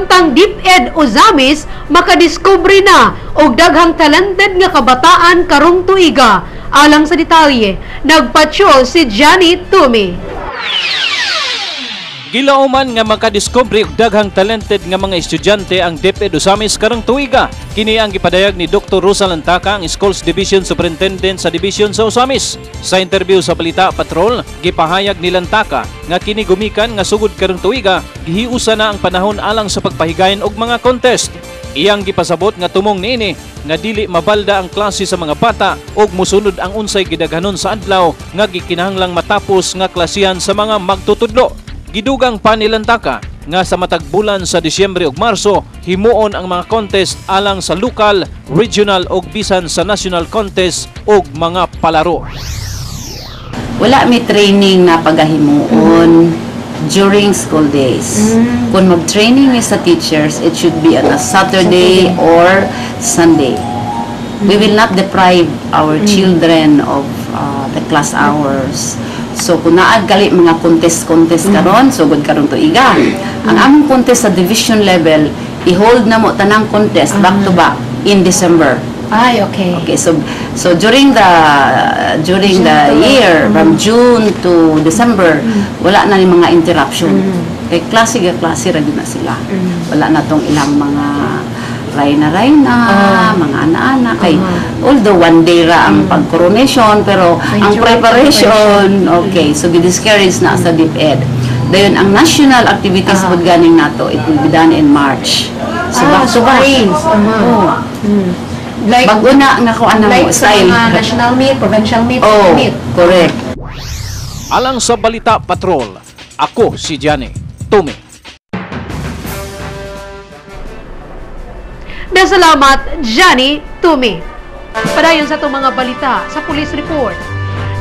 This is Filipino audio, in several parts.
Samtang DepEd Ozamis makadiskubre na og daghang talented nga kabataan karong tuiga. Alang sa detalye, nagpatrol si Johnny Tumi. Gilauman nga makadiskubre og daghang talented nga mga estudyante ang DepEd Ozamis karong tuiga. Kini ang gipadayag ni Dr. Rosa Lantaka, ang Schools Division Superintendent sa Division sa Ozamis. Sa interview sa Balita Patrol, gipahayag ni Lantaka nga kini gumikan nga sugod karong tuiga, gihiusa na ang panahon alang sa pagpahigayon og mga contest. Iyang gipasabot nga tumong niini nga dili mabalda ang klase sa mga bata ug mosunod ang unsay gidaghanon sa adlaw nga gikinahanglang matapos nga klasihan sa mga magtutudlo. Gidugang pa ni Lantaka nga sa matag bulan sa Disyembre ug Marso himuon ang mga contest alang sa lokal, regional ug bisan sa national contest ug mga palaro. Wala may training na pagahimuon during school days. Kung mag-training sa teachers, it should be on a Saturday or Sunday. We will not deprive our children of the class hours. So kung naad gali mga contest karon, sugod karon tuiga. Ang among contest sa division level, i-hold na mo tanang contest back to back in December. Ay, okay. Okay, so during the year from June to December, wala na ni mga interruption. Kay klase ra gyud na sila. Wala na tong ilang mga rayna, mga ana-ana. Kay although one day ra ang pag-coronation, pero ang preparation, okay, so gi-discourage na sa DepEd. Dayon ang national activities pod ganing nato, it will be done in March. So back to back. Like, bago na nga kung ano like style. Sa mga national meet, provincial meet, meet. Correct. Alang sa Balita Patrol, ako si Johnny Tumi. Salamat, Johnny Tumi. Padayon sa itong mga balita sa police report.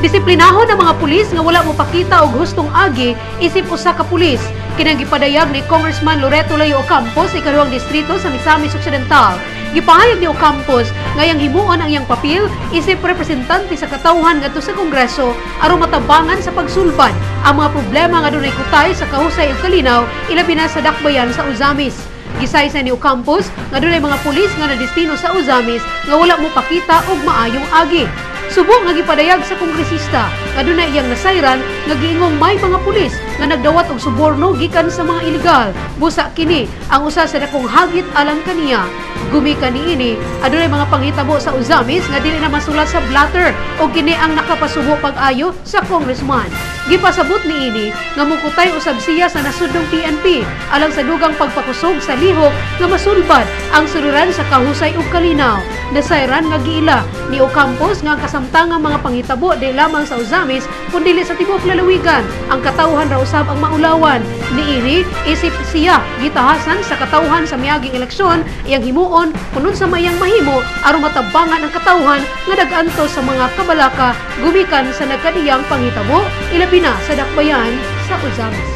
Disiplinahon ang mga pulis nga wala mo pakita og hustong agi isip usa ka pulis. Kinang gipadayag ni Congressman Loreto Layo Ocampos, ikaduhang distrito sa Misamis Occidental. Gipahayag ni Ocampos ngayang himuon ang iyang papel isip representante sa katawhan ngadto sa Kongreso aron matabangan sa pagsulbad ang mga problema nga dunay kutay sa kahusay ug kalinaw ilabi na sa dakbayan sa Ozamis. Gisaysa ni Ocampos nga dunay mga pulis nga nadestino sa Ozamis nga wala mo pakita og maayong agi. Subong nga gipadayag sa kongresista nga dunay iyang nasayran nga giingong may mga pulis nga nagdawat og suborno gikan sa mga ilegal. Busa kini ang usa sa dakong hagit alang kaniya. Gumikan niini adunay mga panghitabo sa Ozamis nga dili na masulat sa blatter o kini ang nakapasubo pag-ayo sa congressman. Gipasabot niini nga mukutay usab siya sa nasudnong PNP alang sa dugang pagpakusog sa lihok nga masulbad ang suluran sa kahusay ug kalinaw. Nasayran nga giila ni Ocampos nga kasamtangang mga panghitabo di lamang sa Ozamis kundi sa tibuok lalawigan. Ang katawhan ra usab ang maulawan. Niini isip siya gitahasan sa katawhan sa miaging eleksyon iyang himuon kunon sa mayang mahimo aron matabangan ang katawhan nga nag-anto sa mga kabalaka gumikan sa nagkadiyang panghitabo ilabi na sa dakbayan sa Ozamis.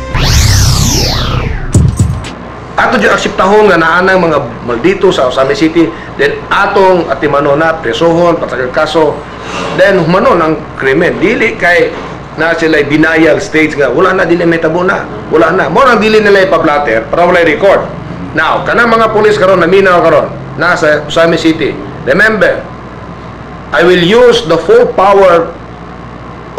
Ato dyan akseptahon nga naanang mga maldito sa Ozamis City, then atong atimano na presohon, patagal kaso, then humanon ang krimen. Dili kay na sila denial stage nga, wala na, dili may tabo na, wala na. Mo nang dili nila ipa-blatter para wala record. Now, kanang mga pulis karon naminaw karon nasa Ozamis City. Remember, I will use the full power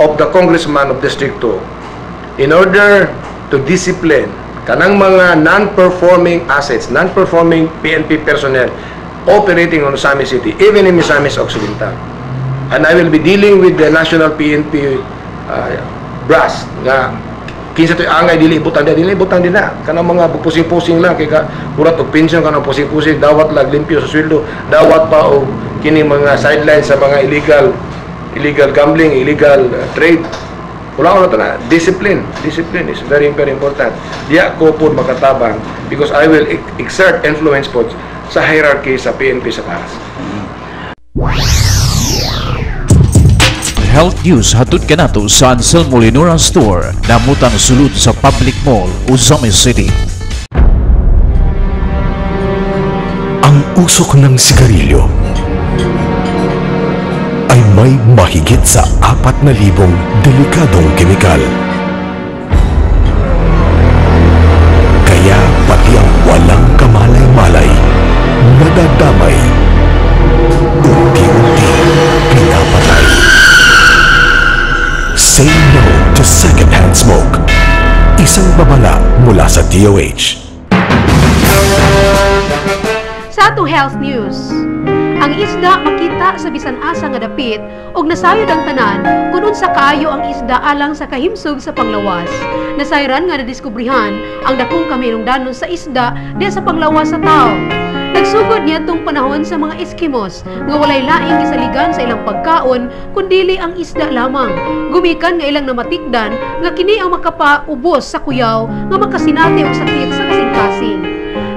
of the Congressman of District 2 in order to discipline kanang mga non-performing assets, non-performing PNP personnel operating on Ozamis City, even in Misamis Occidental. And I will be dealing with the national PNP brass nga kinsa to'y angay dili ibutang din na kanang mga pusing-pusing lang kay kurat og pension kanang pusing-pusing dawat lag limpyo sa sweldo, dawat pa og kini mga sidelines sa mga illegal gambling, illegal trade. Wala ko na ito na. Discipline is very, very important. Diya ko po makatabang because I will exert influence po sa hierarchy sa PNP sa Paras. Health News hatod kanato sa Anselmo Leonora Store, namutang sulod sa Public Mall, Ozamis City. Ang usok ng sigarilyo ay may mahigit sa 4,000 delikadong kemikal. Kaya pati ang walang babala mula sa DOH. Sa atong health news, ang isda makita sa bisan asa nga dapit ug nasayod ang tanan kun unsa kaayo ang isda alang sa kahimsog sa panglawas. Nasayran nga nadiskubrihan ang dakong kaminungdanon sa isda diha sa panglawas sa tao. Nagsugod niya tong panahon sa mga Eskimos nga walay laing gisaligan sa ilang pagkaon kundili ang isda lamang. Gumikan nga ilang namatikdan nga kini ang makapaubos sa kuyaw nga makasinati og sakit sa kasing-kasing.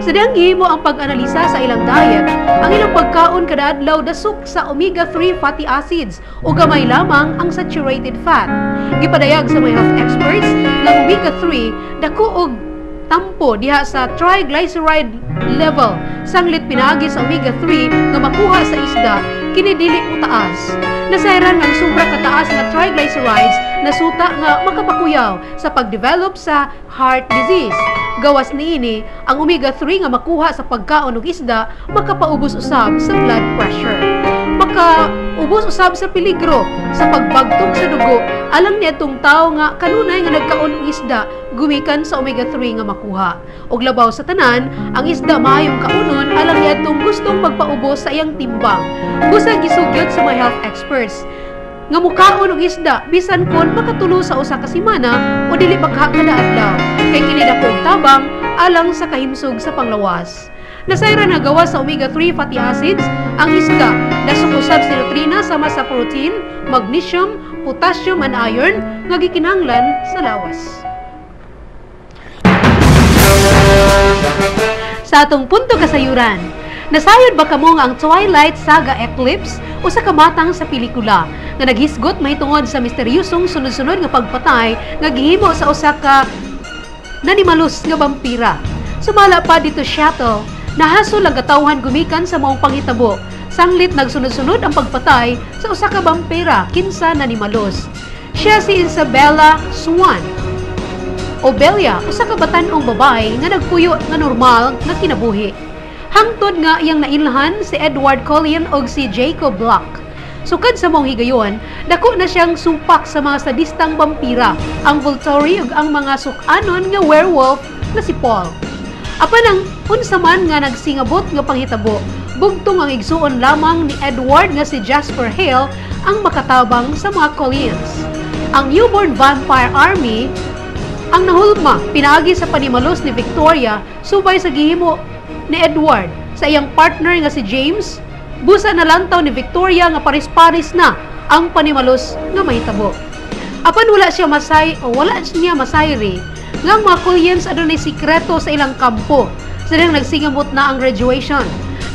Sa dihang gihimo ang pag-analisa sa ilang diet, ang ilang pagkaon kada adlaw dasok sa omega-3 fatty acids o gamay lamang ang saturated fat. Gipadayag sa mga health experts nga omega-3 dako og tampo diha sa triglyceride level sanglit pinaagi sa omega-3 nga makuha sa isda kini dili mo taas. Nasayran nga sobra kataas nga triglycerides nasuta nga makapakuyaw sa pagdevelop sa heart disease. Gawas niini, ang omega-3 nga makuha sa pagkaon og isda makapaubos usab sa blood pressure. Makaubos usab sa peligro sa pagbagtog sa dugo alang niadtong tawo nga kanunay nga nagkaon og isda gumikan sa omega-3 nga makuha. Og labaw sa tanan, ang isda maayong kaunon alang niadtong gustong magpaubos sa iyang timbang. Busa gisugyot sa mga health experts nga mukaon og isda bisan kon makatulo sa usa ka semana o dili baka kada adlaw kay kini dako og tabang alang sa kahimsog sa panglawas. Nasayran nga gawas sa omega-3 fatty acids ang isda dasok usab sa nutrina sama sa protein, magnesium, potassium and iron nga gikinahanglan sa lawas. Sa atong punto kasayuran, nasayod ba kamo nga ang Twilight Saga Eclipse o sa kamatang sa pelikula nga naghisgot mahitungod sa misteryosong sunod-sunod nga pagpatay nga gihimo sa usa ka nanimalus nga vampira. Sumala pa dito Seattle, nahasol ang katawhan gumikan sa maong panghitabo. Sanglit nagsunod-sunod ang pagpatay sa usa ka vampira kinsa nanimalus. Siya si Isabella Swan o Belia, usa ka batan-ong babae nga nagpuyo nga normal nga kinabuhi. Hangtod nga iyang nailhan si Edward Cullen og si Jacob Black. Sukad sa mong higayon, dako na siyang supak sa mga sadistang vampira, ang Volturi ug ang mga sukanon nga werewolf na si Paul. Apan ang unsa man nga nagsingabot nga panghitabo, bugtong ang igsuon lamang ni Edward nga si Jasper Hale ang makatabang sa mga Cullens. Ang newborn vampire army ang nahulma pinaagi sa panimalos ni Victoria subay sa gihimo ni Edward sa iyang partner nga si James. Busa na lantaw ni Victoria nga paris-paris na ang panimalos nga mahitabo. Apan wala niya masayri nga ang mga Cullens adunay sikreto sa ilang kampo. Silang nagsingamot na ang graduation.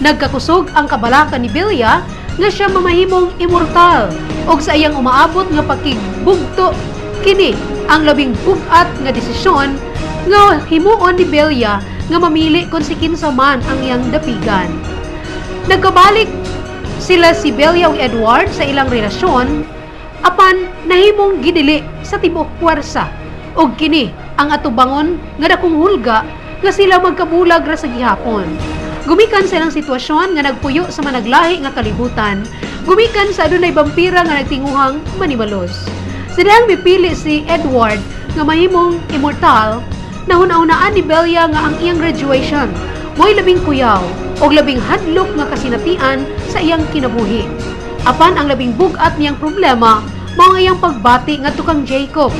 Nagkakusog ang kabalaka ni Belia nga siya mamahimong immortal og sa iyang umaabot nga pakigbugto kini ang labing bugat nga desisyon nga himuon ni Belia nga mamili kung si kinsa man ang iyang dapigan. Nagkabalik sila si Belia ug Edward sa ilang relasyon apan nahimong gidili sa tibuok puwersa og kini ang atubangon nga dakong hulga nga sila magkabulag ra sa gihapon. Gumikan sa ilang sitwasyon nga nagpuyo sa managlahi nga kalibutan, gumikan sa adunay vampira nga nagtinguhang manimalos. Sidang mipili si Edward nga mahimong immortal, nahuna-unaan ni Belia nga ang iyang graduation mo'y labing kuyaw o labing hadlok nga kasinatian sa iyang kinabuhi. Apan ang labing bugat niyang problema mao nga iyang pagbati ngadto kang Jacob,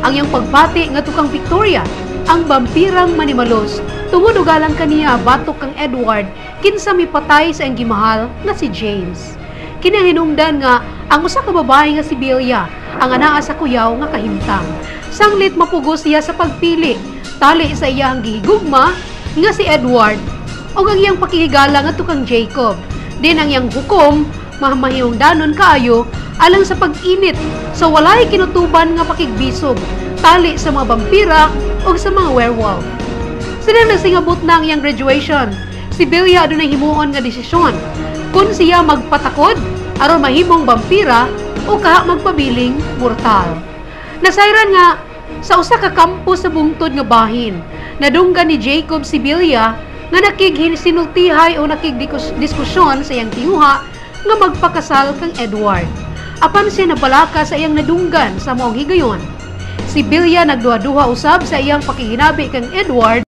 ang iyang pagbati ngadto kang Victoria, ang vampirang manimalos tungod ugalang kaniya batok kang Edward kinsa mipatay sa iyang gimahal nga si James. Kini ang hinungdan nga ang usa ka babae nga si Belia ang anaa sa kuyaw nga kahimtang. Sanglit mapugos siya sa pagpili tali sa iyang gihigugma nga si Edward o ang iyang pakihigala nga tukang Jacob. Din ang iyang hukom mahimahingdanon kaayo alang sa pag-init sa walay kinutuban nga pakigbisog tali sa mga vampira o sa mga werewolf. Sila nagsingabot na ang iyang graduation. Si Belia adunay himuon nga desisyon kung siya magpatakod aron mahimong vampira o kaha magpabiling mortal. Nasayran nga sa usa ka kampo sa bungtod nga bahin, nadunggan ni Jacob si Belia nga nakigsinultihay o nakigdiskusyon sa iyang tinguha nga magpakasal kang Edward. Apan siya nabalaka sa iyang nadunggan sa maong higayon. Si Bilya nagduha-duha usab sa iyang pakihinabi kang Edward